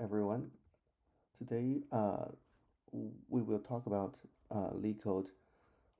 everyone. Today, we will talk about leetcode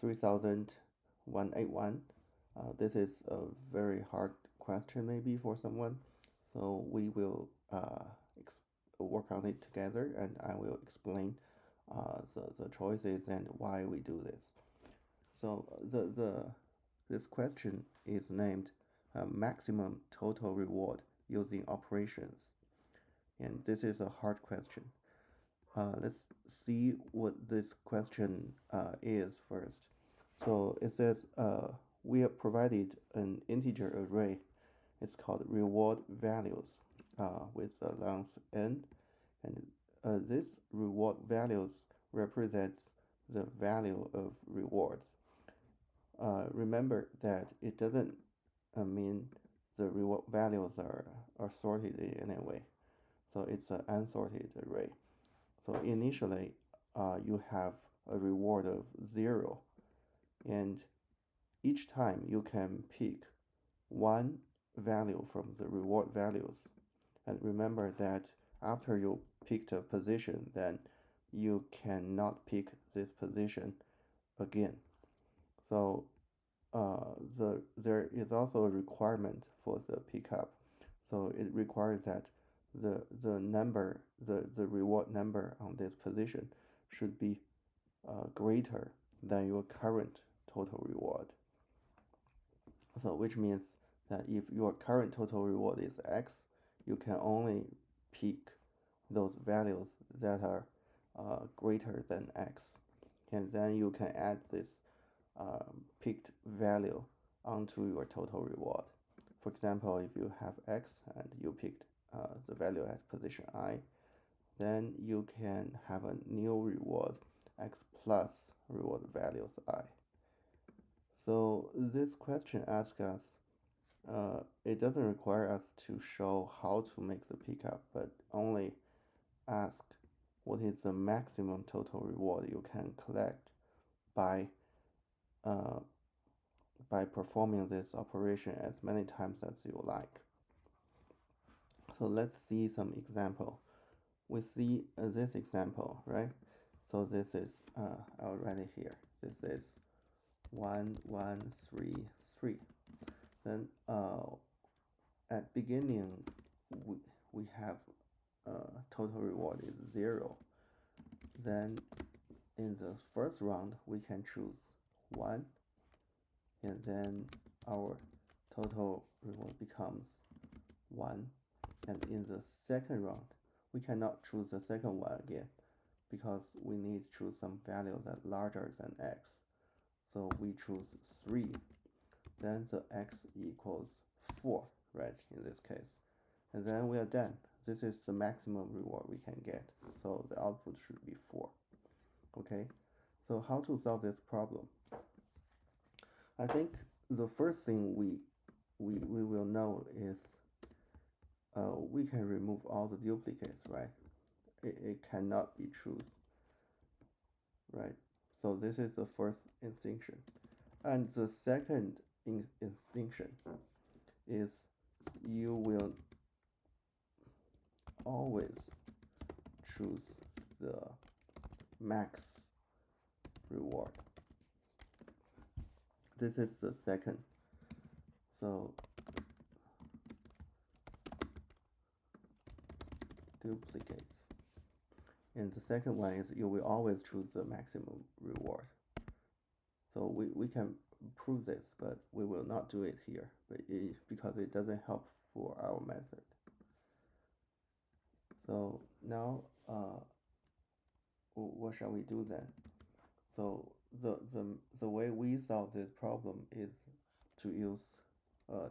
3181. This is a very hard question, maybe for someone. So we will work on it together, and I will explain the choices and why we do this. So this question is named maximum total reward using operations, and this is a hard question. Let's see what this question is first. So it says we have provided an integer array. It's called reward values with a length n, and this reward values represents the value of rewards. Remember that it doesn't mean the reward values are sorted in any way. So it's an unsorted array. So initially, you have a reward of 0, and each time you can pick one value from the reward values. And remember that after you picked a position, then you cannot pick this position again. So there is also a requirement for the pickup. So it requires that the reward number on this position should be greater than your current total reward. So which means that if your current total reward is X, you can only pick those values that are greater than X. And then you can add this picked value onto your total reward. For example, if you have X and you picked the value at position I, then you can have a new reward X plus reward values I. So this question asks us, it doesn't require us to show how to make the pickup, but only ask what is the maximum total reward you can collect by performing this operation as many times as you like. So let's see some example. We see this example, right? So this is, I'll write it here. This is 1, 1, 3, 3. Then at beginning, we have total reward is 0. Then in the first round, we can choose 1, and then our total reward becomes 1. And in the second round, we cannot choose the second one again because we need to choose some value that's larger than x. So we choose 3. Then the x equals 4, right, in this case. And then we are done. This is the maximum reward we can get. So the output should be 4. Okay, so how to solve this problem? I think the first thing we will know is we can remove all the duplicates, right? It cannot be choose, right? So this is the first distinction. And the second distinction is you will always choose the max reward. This is the second. So duplicates. And the second one is you will always choose the maximum reward. So we can prove this, but we will not do it here because it doesn't help for our method. So now what shall we do then? So the way we solve this problem is to use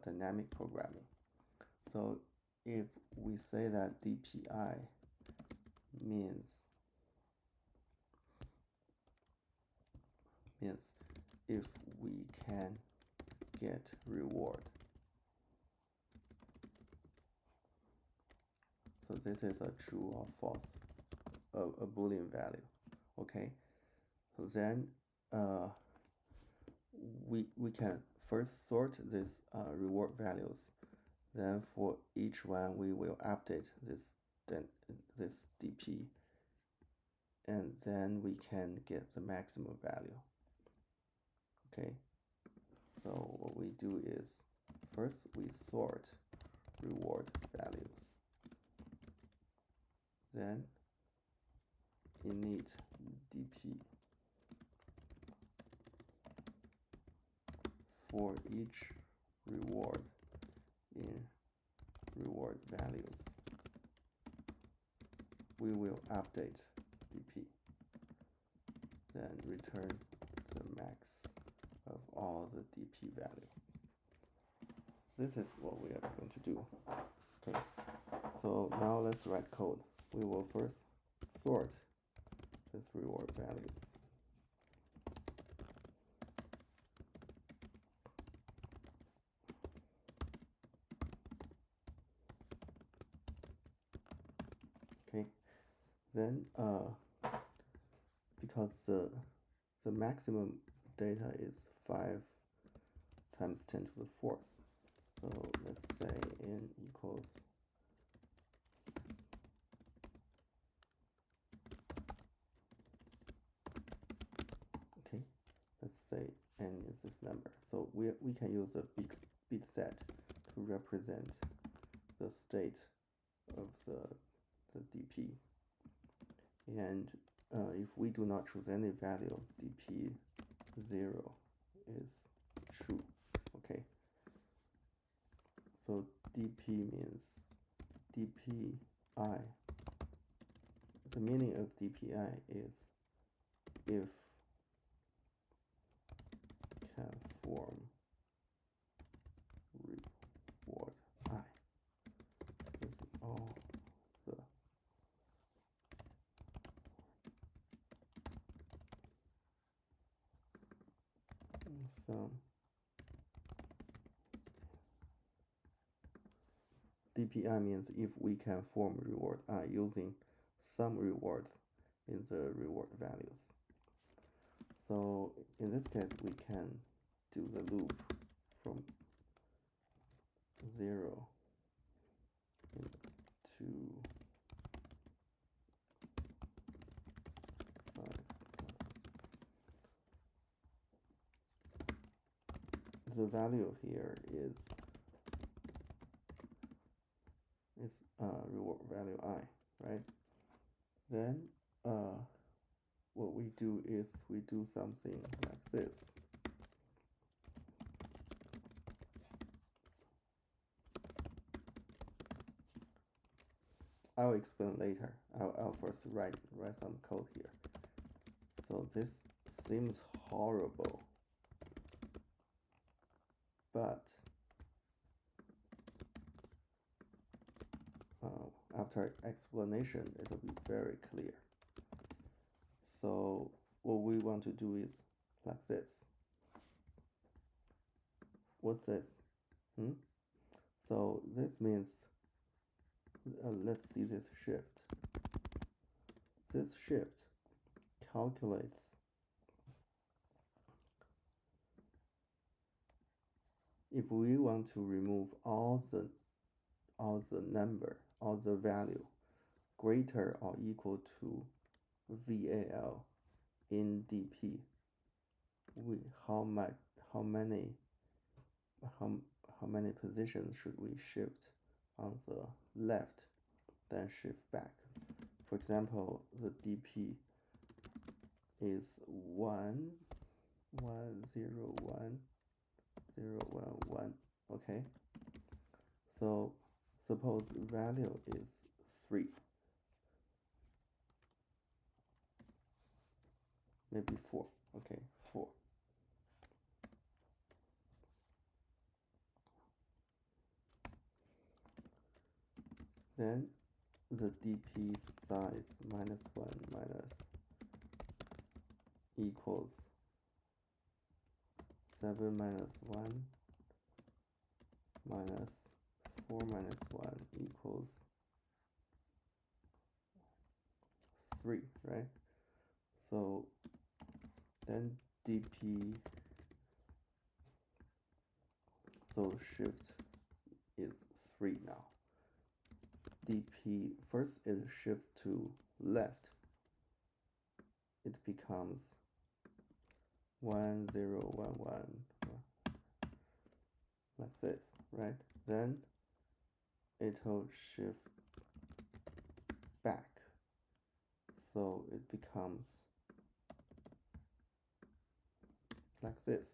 dynamic programming. So if we say that DPI means if we can get reward. So this is a true or false, a Boolean value. Okay, so then we can first sort these reward values. Then for each one, we will update this then this dp, and then we can get the maximum value. Okay, so what we do is first we sort reward values, then init dp for each reward in reward values. We will update dp, then return the max of all the dp value. This is what we are going to do. Okay, so now let's write code. We will first sort these reward values. Okay, then because the maximum data is 5 times 10 to the fourth, so let's say n equals let's say n is this number. So we can use a bit set to represent the state of the dp. And if we do not choose any value, dp 0 is true. Okay. So dp means dpi. The meaning of dpi is if can form reward I. This is all the sum. DPI means if we can form reward I using some rewards in the reward values. So in this case, we can do the loop from 0 to size. The value here is reward value I, right? Then what we do is we do something like this. I'll explain later. I'll first write some code here. So this seems horrible, but after explanation, it will be very clear. So what we want to do is like this. What's this? So this means, let's see this shift. This shift calculates if we want to remove all the value greater or equal to VAL in DP, how many positions should we shift on the left, then shift back. For example, the DP is 1 1 0 1 0 1 1. Okay, so suppose value is 3, maybe 4. Okay, 4. Then the DP size -1 minus equals 7 minus 1 minus 4 minus 1 equals 3, right? So then DP, so shift is 3 now. dp first is shift to left, it becomes 1011 like this, right? Then it'll shift back, so it becomes like this.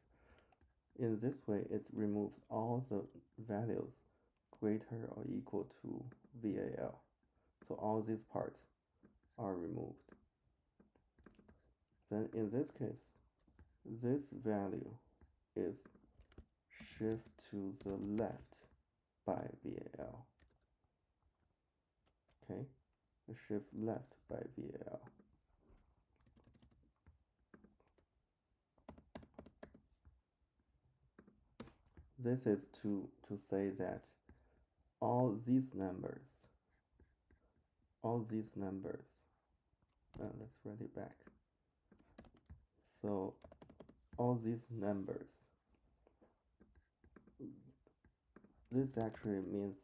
In this way, it removes all the values greater or equal to VAL. So all these parts are removed. Then in this case, this value is shift to the left by VAL. Okay, shift left by VAL. This is to say that all these numbers, let's write it back. So all these numbers, this actually means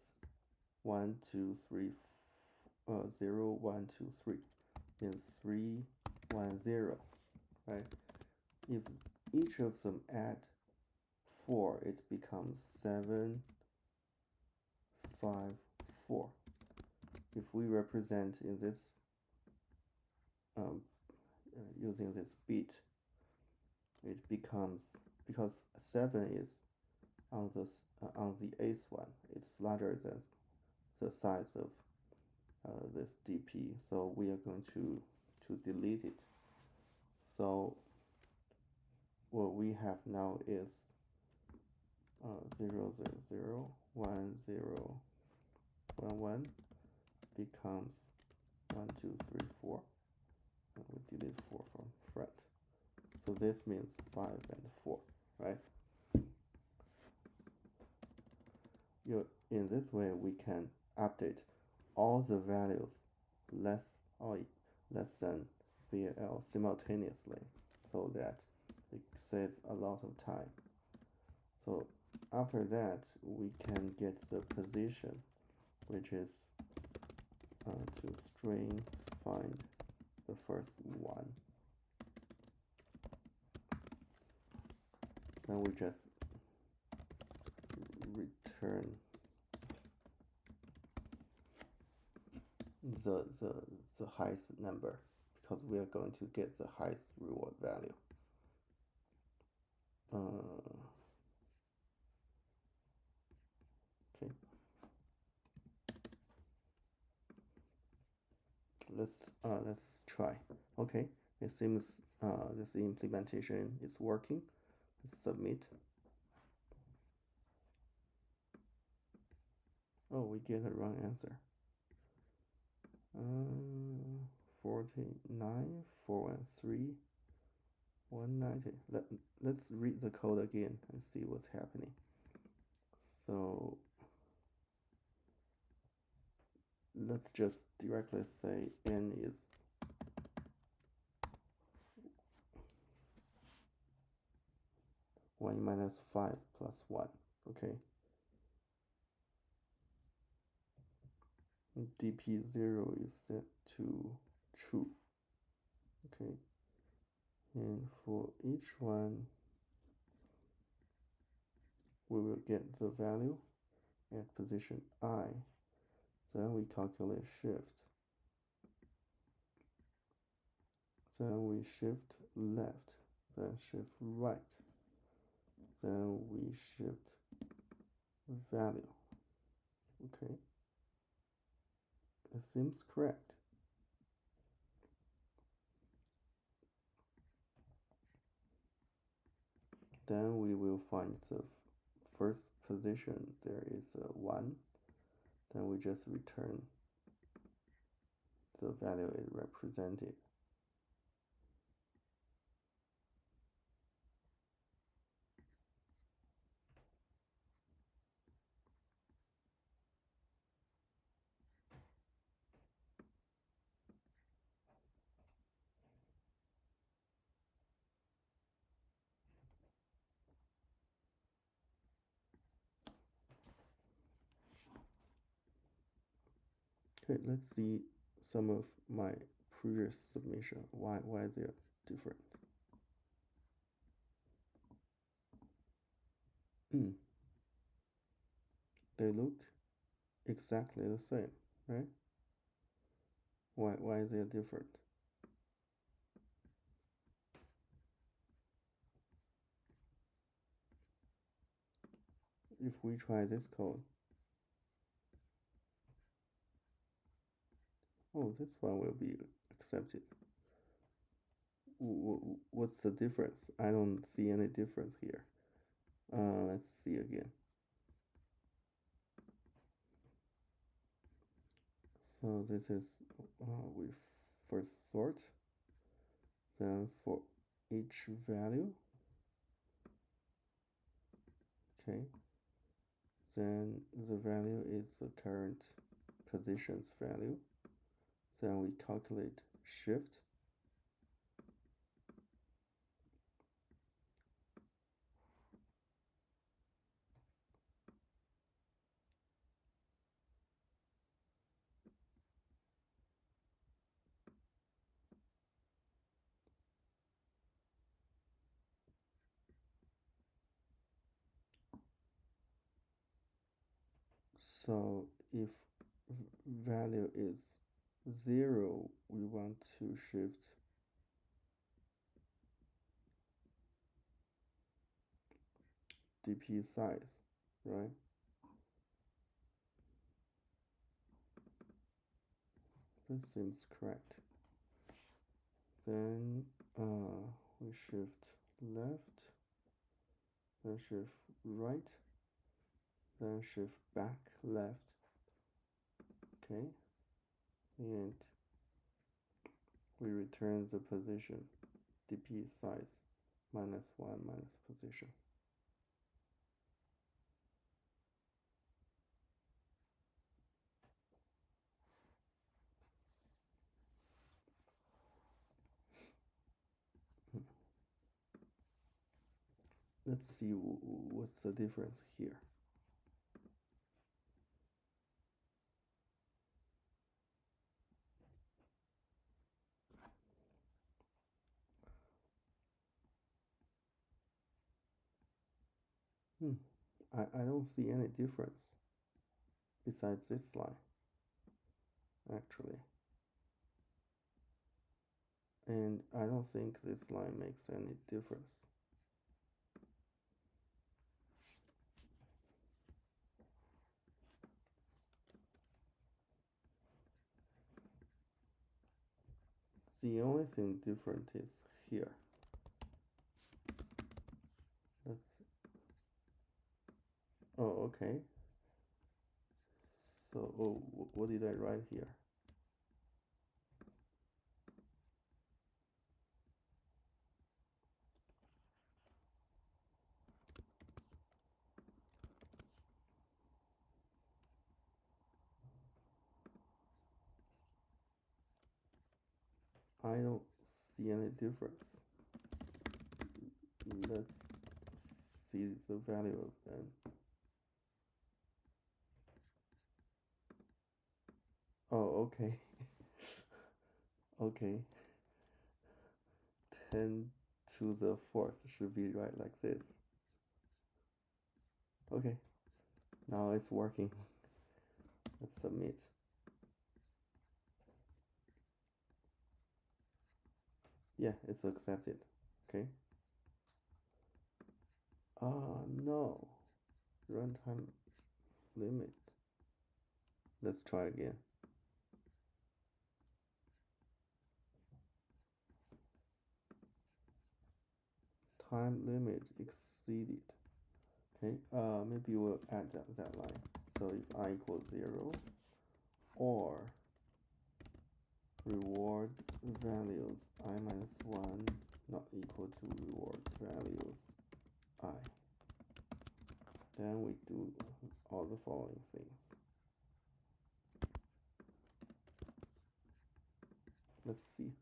1, 2, 3, 0, 1, 2, 3 means 3, 1, 0, right? If each of them add 4, it becomes 7, 5, 4. If we represent in this using this bit, it becomes, because 7 is on the 8th one, it's larger than the size of this dp, so we are going to delete it. So what we have now is 0, 0, 0, 1, 0, 1, 1 becomes 1, 2, 3, 4, and we delete 4 from front. So this means 5 and 4, right? In this way, we can update all the values less than VAL simultaneously, so that it saves a lot of time. So after that, we can get the position, which is to string find the first one. Then we just return the highest number, because we are going to get the highest reward value. Okay. Let's try. Okay, it seems this implementation is working. Let's submit. Oh, we get a wrong answer. 49, 413, 190. Let's read the code again and see what's happening. So let's just directly say n is one minus 5 plus 1. Okay. dp0 is set to true. Okay. And for each one, we will get the value at position I. Then we calculate shift. Then we shift left. Then shift right. Then we shift value. Okay. It seems correct. Then we will find the first position. There is a 1. Then we just return the value it represented. Okay, let's see some of my previous submission. Why they're different. Hmm, they look exactly the same, right? Why they're different? If we try this code, oh, this one will be accepted. What's the difference? I don't see any difference here. Let's see again. So this is we first sort, then for each value, okay, then the value is the current position's value. Then we calculate shift. So if value is 0, we want to shift dp size, right? This seems correct. Then we shift left, then shift right, then shift back left. Okay, and we return the position dp size -1 minus position. Let's see what's the difference here. Hmm. I don't see any difference besides this line, actually. And I don't think this line makes any difference. The only thing different is here. Let's. Oh, okay. So, oh, what did I write here? I don't see any difference. Let's see the value of n. Oh, okay. Okay. 10 to the fourth should be right like this. Okay. Now it's working. Let's submit. Yeah, it's accepted. Okay. No. Runtime limit. Let's try again. Time limit exceeded. Okay, maybe we'll add that line. So if I equals 0, or reward values I minus 1 not equal to reward values I. Then we do all the following things. Let's see.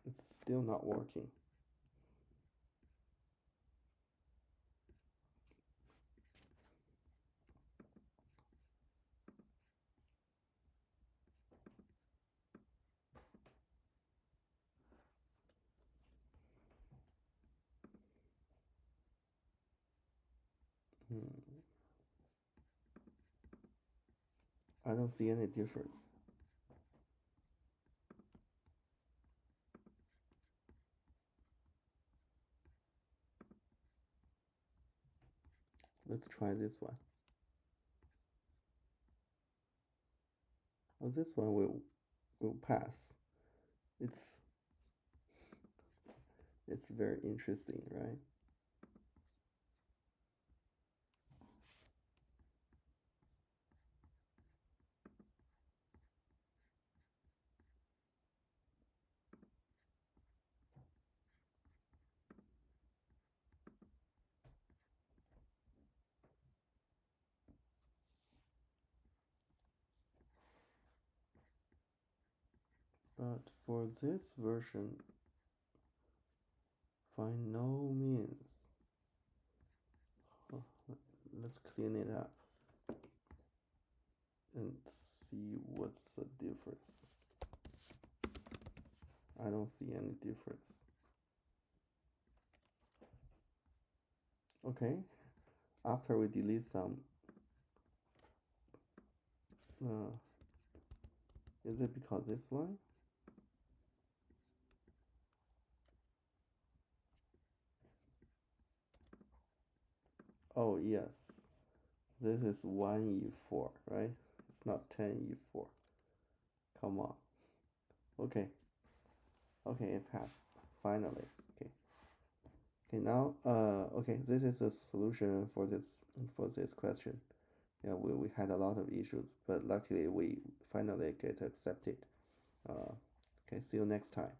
It's still not working. Hmm. I don't see any difference. Let's try this one. Oh, this one will pass. It's it's very interesting, right? But for this version, by no means. Huh, let's clean it up and see what's the difference. I don't see any difference. Okay, after we delete some, uh, is it because this line? Oh yes, this is 1e4, right? It's not 10e4. Come on. Okay, okay, it passed. Finally. Okay. Okay, now, okay, this is a solution for this question. Yeah, we had a lot of issues, but luckily we finally get accepted. Okay, see you next time.